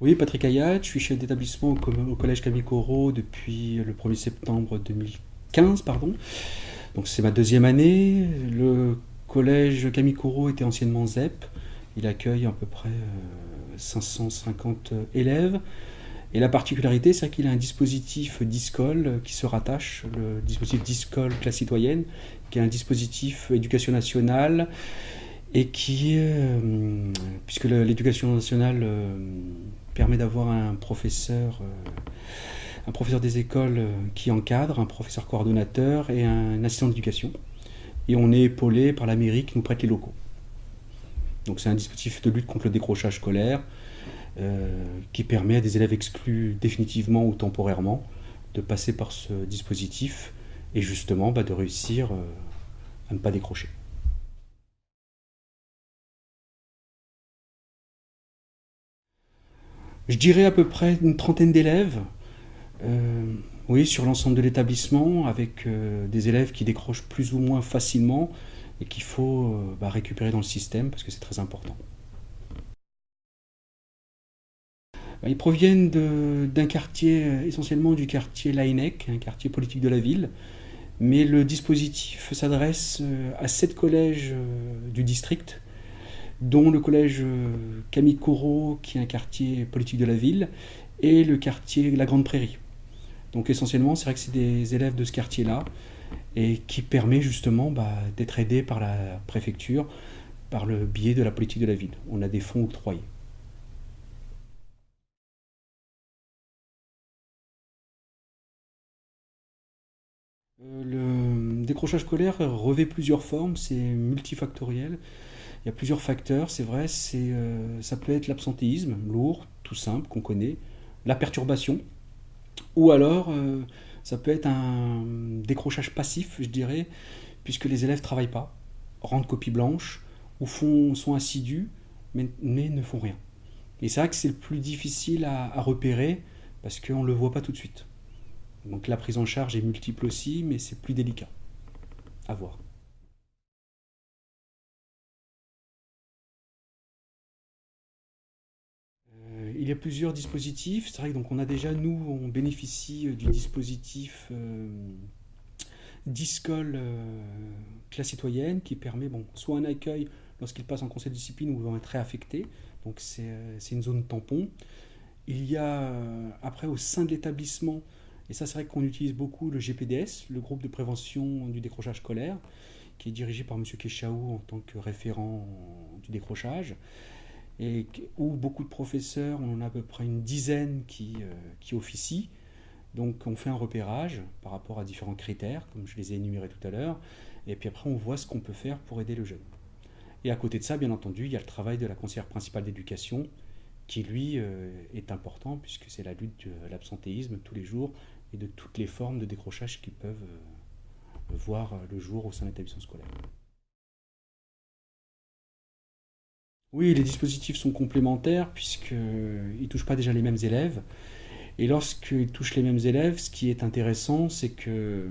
Oui, Patrick Ayat, je suis chef d'établissement au collège Camille Corot depuis le 1er septembre 2015, pardon. Donc c'est ma deuxième année. Le collège Camille Corot était anciennement ZEP. Il accueille à peu près 550 élèves. Et la particularité, c'est qu'il a un dispositif d'ISCOL qui se rattache, le dispositif d'ISCOL classe citoyenne, qui est un dispositif éducation nationale et puisque l'éducation nationale permet d'avoir un professeur des écoles qui encadre, un professeur coordonnateur et un assistant d'éducation. Et on est épaulé par la mairie qui nous prête les locaux. Donc c'est un dispositif de lutte contre le décrochage scolaire qui permet à des élèves exclus définitivement ou temporairement de passer par ce dispositif et justement de réussir à ne pas décrocher. Je dirais à peu près une trentaine d'élèves, euh, oui, sur l'ensemble de l'établissement, avec des élèves qui décrochent plus ou moins facilement et qu'il faut récupérer dans le système parce que c'est très important. Ils proviennent d'un quartier, essentiellement du quartier Laennec, un quartier politique de la ville, mais le dispositif s'adresse à 7 collèges du district, dont le collège Camille Corot, qui est un quartier politique de la ville, et le quartier La Grande Prairie. Donc essentiellement, c'est vrai que c'est des élèves de ce quartier-là, et qui permet justement d'être aidés par la préfecture par le biais de la politique de la ville. On a des fonds octroyés. Le décrochage scolaire revêt plusieurs formes, c'est multifactoriel. Il y a plusieurs facteurs, c'est vrai. Ça peut être l'absentéisme, lourd, tout simple, qu'on connaît, la perturbation, ou alors ça peut être un décrochage passif, je dirais, puisque les élèves ne travaillent pas, rendent copie blanche, ou sont assidus, mais ne font rien. Et c'est vrai que c'est le plus difficile à repérer, parce qu'on ne le voit pas tout de suite. Donc la prise en charge est multiple aussi, mais c'est plus délicat à voir. Il y a plusieurs dispositifs. C'est vrai que donc on a déjà, nous, on bénéficie du dispositif d'ISCOL classe citoyenne qui permet soit un accueil lorsqu'ils passent en conseil de discipline ou vont être réaffectés. Donc c'est une zone tampon. Il y a après au sein de l'établissement, et ça c'est vrai qu'on utilise beaucoup le GPDS, le groupe de prévention du décrochage scolaire, qui est dirigé par M. Kéchaou en tant que référent du décrochage, et où beaucoup de professeurs, on en a à peu près une dizaine qui officient. Donc on fait un repérage par rapport à différents critères, comme je les ai énumérés tout à l'heure, et puis après on voit ce qu'on peut faire pour aider le jeune. Et à côté de ça, bien entendu, il y a le travail de la conseillère principale d'éducation, qui lui est important, puisque c'est la lutte de l'absentéisme tous les jours et de toutes les formes de décrochage qui peuvent voir le jour au sein de l'établissement scolaire. Oui, les dispositifs sont complémentaires puisqu'ils ne touchent pas déjà les mêmes élèves. Et lorsqu'ils touchent les mêmes élèves, ce qui est intéressant, c'est que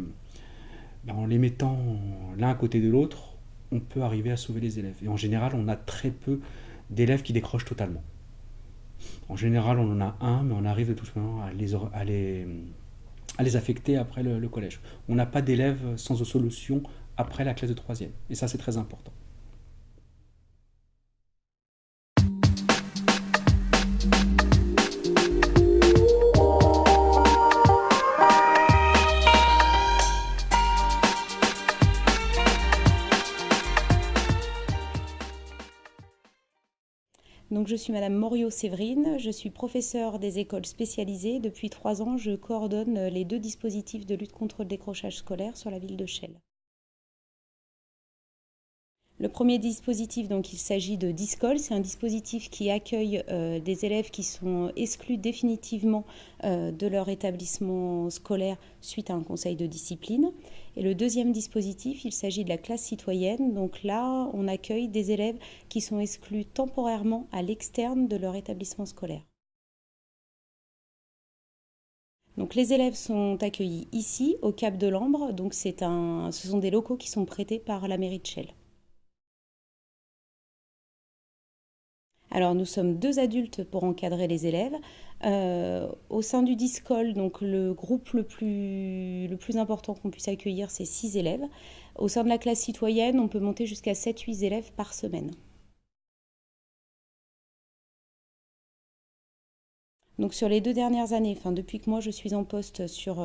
en les mettant l'un à côté de l'autre, on peut arriver à sauver les élèves. Et en général, on a très peu d'élèves qui décrochent totalement. En général, on en a un, mais on arrive tout simplement à les affecter après le collège. On n'a pas d'élèves sans solution après la classe de troisième. Et ça, c'est très important. Donc, je suis Madame Morio-Séverine, je suis professeure des écoles spécialisées. Depuis 3 ans, je coordonne les 2 dispositifs de lutte contre le décrochage scolaire sur la ville de Chelles. Le premier dispositif, donc, il s'agit de Discol. C'est un dispositif qui accueille des élèves qui sont exclus définitivement de leur établissement scolaire suite à un conseil de discipline. Et le deuxième dispositif, il s'agit de la classe citoyenne. Donc là, on accueille des élèves qui sont exclus temporairement à l'externe de leur établissement scolaire. Donc les élèves sont accueillis ici, au Cap de l'Ambre. Donc ce sont des locaux qui sont prêtés par la mairie de Chelles. Alors, nous sommes 2 adultes pour encadrer les élèves. Au sein du DISCOL, donc le groupe le plus important qu'on puisse accueillir, c'est 6 élèves. Au sein de la classe citoyenne, on peut monter jusqu'à 7-8 élèves par semaine. Donc sur les 2 dernières années, enfin depuis que moi je suis en poste sur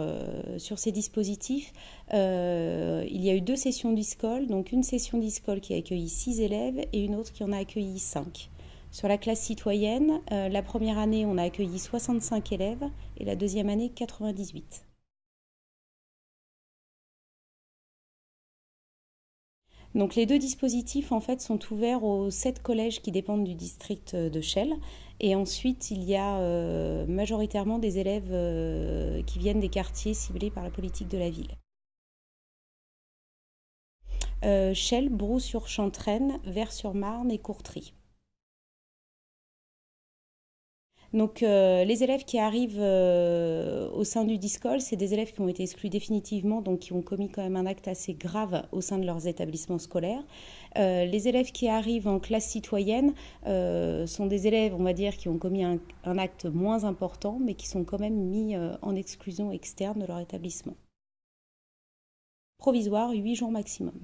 ces dispositifs, il y a eu 2 sessions d'ISCOL, donc une session d'ISCOL qui a accueilli 6 élèves et une autre qui en a accueilli 5. Sur la classe citoyenne, la première année on a accueilli 65 élèves et la deuxième année 98. Donc les 2 dispositifs en fait sont ouverts aux 7 collèges qui dépendent du district de Chelles. Et ensuite, il y a majoritairement des élèves qui viennent des quartiers ciblés par la politique de la ville. Chelles, Brou-sur-Chantraine, Vers-sur-Marne et Courtrai. Donc les élèves qui arrivent au sein du DISCOL, c'est des élèves qui ont été exclus définitivement, donc qui ont commis quand même un acte assez grave au sein de leurs établissements scolaires. Les élèves qui arrivent en classe citoyenne sont des élèves, on va dire, qui ont commis un acte moins important, mais qui sont quand même mis en exclusion externe de leur établissement. Provisoire, 8 jours maximum.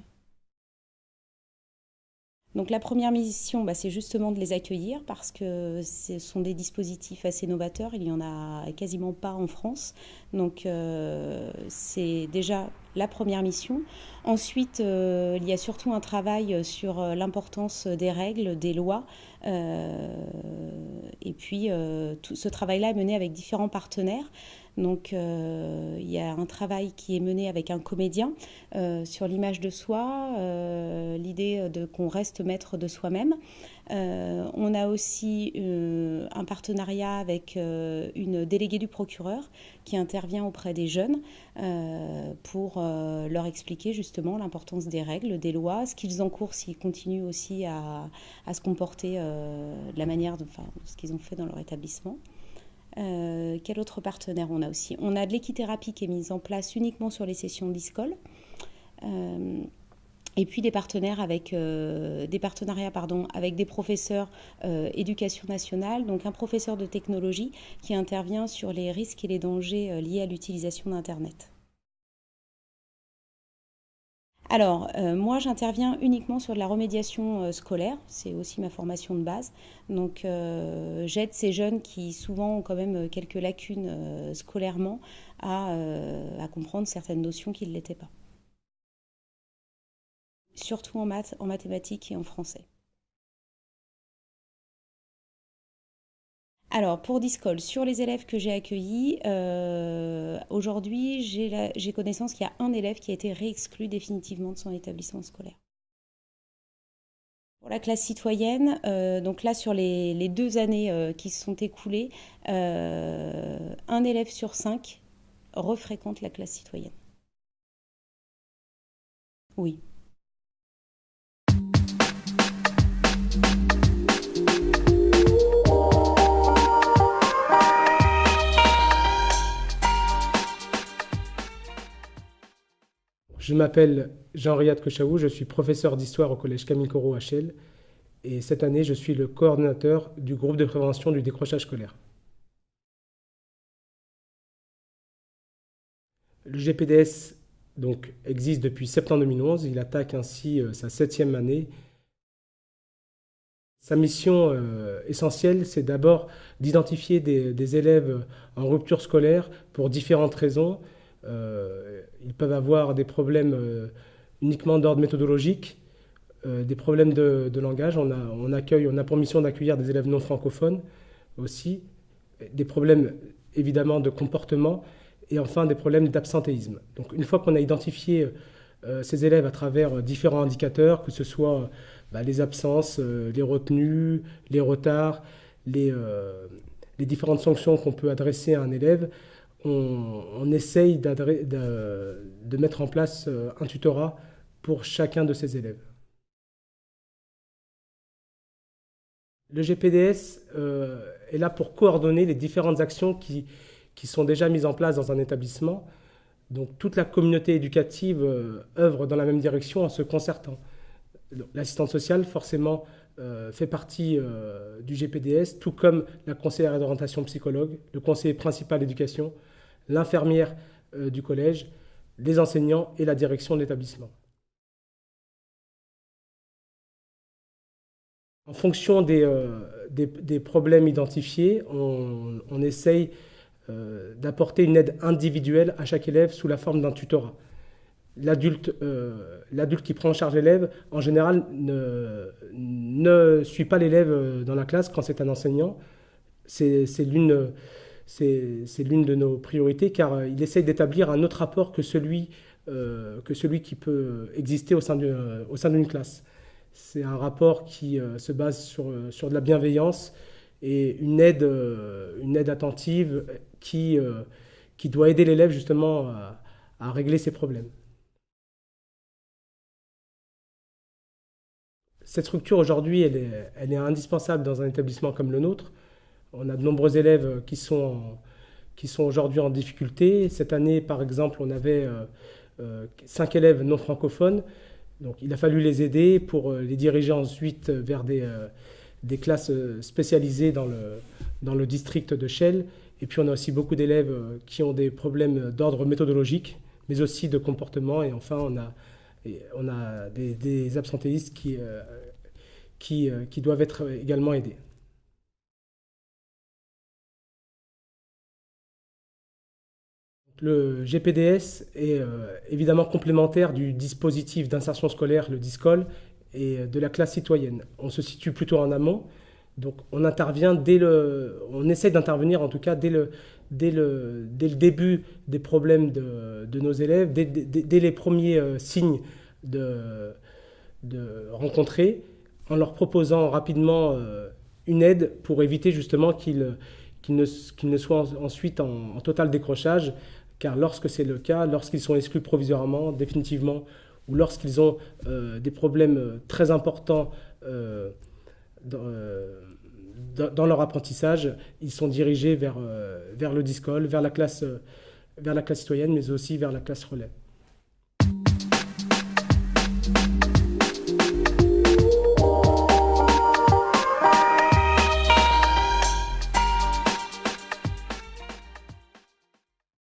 Donc la première mission, c'est justement de les accueillir parce que ce sont des dispositifs assez novateurs, il n'y en a quasiment pas en France. Donc c'est déjà la première mission. Ensuite, il y a surtout un travail sur l'importance des règles, des lois. Et puis tout ce travail-là est mené avec différents partenaires. Donc il y a un travail qui est mené avec un comédien sur l'image de soi, l'idée qu'on reste maître de soi-même. On a aussi un partenariat avec une déléguée du procureur qui intervient auprès des jeunes pour leur expliquer justement l'importance des règles, des lois, ce qu'ils encourent s'ils continuent aussi à se comporter de la manière, ce qu'ils ont fait dans leur établissement. Quel autre partenaire on a aussi? On a de l'équithérapie qui est mise en place uniquement sur les sessions d'ISCOL. Et puis des partenariats avec des professeurs éducation nationale, donc un professeur de technologie qui intervient sur les risques et les dangers liés à l'utilisation d'Internet. Alors, moi, j'interviens uniquement sur de la remédiation scolaire. C'est aussi ma formation de base. Donc, j'aide ces jeunes qui souvent ont quand même quelques lacunes scolairement à comprendre certaines notions qui ne l'étaient pas. Surtout en maths, en mathématiques et en français. Alors, pour DISCOL, sur les élèves que j'ai accueillis, aujourd'hui, j'ai connaissance qu'il y a un élève qui a été réexclu définitivement de son établissement scolaire. Pour la classe citoyenne, donc là, sur les 2 années qui se sont écoulées, un élève sur 5 refréquente la classe citoyenne. Oui. Je m'appelle Jean-Riyad Kochaou, je suis professeur d'histoire au collège Camille Corot à Chelles et cette année je suis le coordinateur du groupe de prévention du décrochage scolaire. Le GPDS donc, existe depuis septembre 2011, il attaque ainsi sa 7e année. Sa mission essentielle, c'est d'abord d'identifier des élèves en rupture scolaire pour différentes raisons. Ils peuvent avoir des problèmes uniquement d'ordre méthodologique, des problèmes de langage. On a pour mission d'accueillir des élèves non francophones aussi, des problèmes évidemment de comportement et enfin des problèmes d'absentéisme. Donc une fois qu'on a identifié ces élèves à travers différents indicateurs, que ce soit les absences, les retenues, les retards, les différentes sanctions qu'on peut adresser à un élève, on essaye de mettre en place un tutorat pour chacun de ces élèves. Le GPDS est là pour coordonner les différentes actions qui sont déjà mises en place dans un établissement. Donc toute la communauté éducative œuvre dans la même direction en se concertant. L'assistante sociale, forcément, fait partie du GPDS, tout comme la conseillère d'orientation psychologue, le conseiller principal d'éducation, l'infirmière du collège, les enseignants et la direction de l'établissement. En fonction des problèmes identifiés, on essaye d'apporter une aide individuelle à chaque élève sous la forme d'un tutorat. L'adulte qui prend en charge l'élève, en général, ne suit pas l'élève dans la classe quand c'est un enseignant. C'est l'une de nos priorités, car il essaye d'établir un autre rapport que celui qui peut exister au sein d'une classe. C'est un rapport qui se base sur de la bienveillance et une aide attentive qui doit aider l'élève justement à régler ses problèmes. Cette structure aujourd'hui, elle est indispensable dans un établissement comme le nôtre. On a de nombreux élèves qui sont aujourd'hui en difficulté. Cette année, par exemple, on avait 5 élèves non francophones. Donc, il a fallu les aider pour les diriger ensuite vers des classes spécialisées dans le district de Chelles. Et puis, on a aussi beaucoup d'élèves qui ont des problèmes d'ordre méthodologique, mais aussi de comportement. Et enfin, on a des absentéistes qui doivent être également aidés. Le GPDS est évidemment complémentaire du dispositif d'insertion scolaire, le DISCOL, et de la classe citoyenne. On se situe plutôt en amont, donc on essaie d'intervenir en tout cas dès le début des problèmes de nos élèves, dès les premiers signes de rencontrer, en leur proposant rapidement une aide pour éviter justement qu'ils ne soient ensuite en total décrochage. Car lorsque c'est le cas, lorsqu'ils sont exclus provisoirement, définitivement, ou lorsqu'ils ont des problèmes très importants dans leur apprentissage, ils sont dirigés vers le DISCOL, vers la classe citoyenne, mais aussi vers la classe relais.